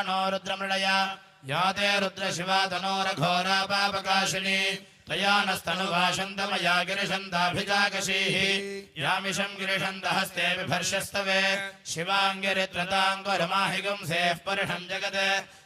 no रुद्रमृडय या ते रुद्रशिवा तनोरघोरा पापकाशिनी तया नस्तनुभाषन्तमया गिरिशन्ताभिजाकशीः यामिषं गिरिशन्तहस्ते बिभर्षस्तवे शिवाङ्गिरित्रताङ्गरमाहिगुंसेः परिषं जगत्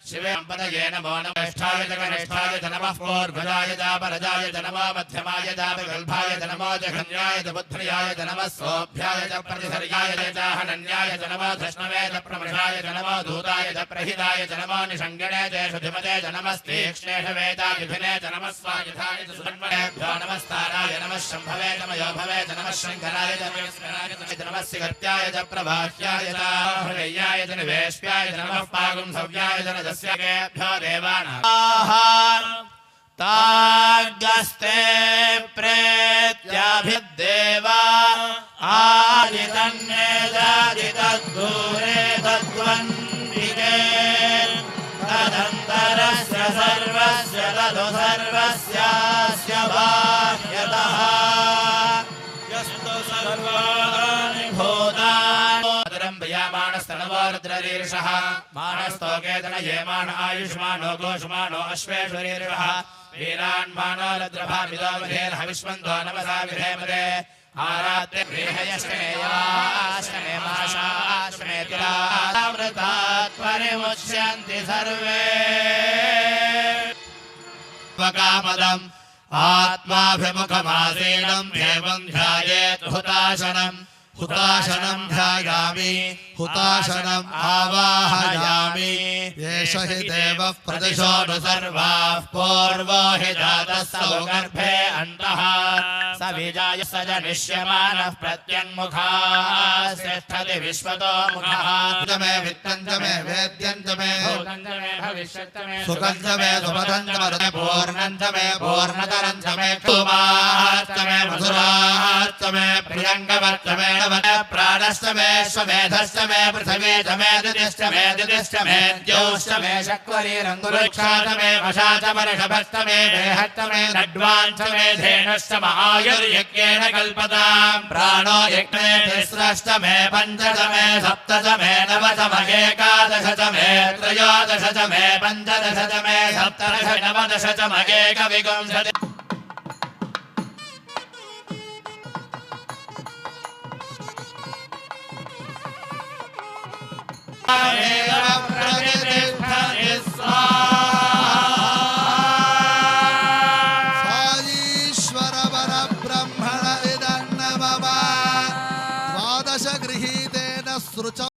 शिवे पदये नमो नमः जगनिष्ठाय च नमः पूर्वजाय च परजाय च नमो मध्यमाय च विकल्पाय च नमो जघन्याय च बुद्ध्याय च नमः सोऽभ्याय च प्रतिसर्याय च हनन्याय च नमो धृष्णवे च प्रमृषाय च नमो धूताय च प्रहिताय च नमो निषङ्गणे च शुधिमते च नमस्तीक्ष्णेषवे च विधिने च नमः स्वायुधाय च सुधन्वनेभ्यो नमस्ताराय नमः शम्भवे च मयोभवे च नमः शङ्कराय च नमः सिगत्याय च प्रभाष्याय च हृदयाय च निवेश्याय च नमः पागुंसव्याय च नजस्यकेभ्यो देवानाः तागस्ते प्रेत्याभिदेवा आदितन्ने जादितद्दूरे तद्वन्दिके तदन्तरस्य सर्वस्य तदु सर्वस्यास्य बाह्यतः यस्तु सर्वाणि भूतानि प्रियामाणस्तनवो रुद्ररीर्षः मानस्तोकेतन येमान आयुष्मानो गोष्मानो अश्वेश्वरीर्षः वीरान्मानो रुद्रभामिदो विधेर्हविष्मन्तो नमसा विधेमदे आरात्रे गृहयश्रेयाश्रमे माशाश्रमे तिलामृतात् परिमुच्यन्ति सर्वे स्वकामदम् आत्माभिमुखमासीनं एवं ध्यायेत् हुताशनम् हुताशनं ध्यायामि हुताशनम् आवाहयामि एष हि देवः प्रतिशोऽनु सर्वाः पूर्वो हि जातः सौगर्भे अन्तः स विजाय स जनिष्यमानः प्रत्यङ्मुखात् तिष्ठति विश्वतो मुखः मे वित्तं च मे वेद्यं च मे भूतं च मे भविष्यत् च मे सुखं च मे सुपदं च मे पूर्णं च मे पूर्णतरं च मे कुमात् च मे मधुरात् च मे प्रियङ्गवत् च मे प्राणश्च मे श्वमेधश्च मे पृथिवी च मे दिदिश्च मे दिदिश्च मे द्यौश्च मे शक्वरीरङ्गुरुक्षा च मे वशा च वर्षभश्च मे देहश्च मे नड्वाञ्च मे धेनुश्च महायुर्यज्ञेन कल्पताम् प्राणो यज्ञे तिस्रश्च मे पञ्च च मे सप्त च मे नव च मे एकादश च मे त्रयोदश च मे पञ्चदश च मे सप्तदश नवदश च मे एकविंशति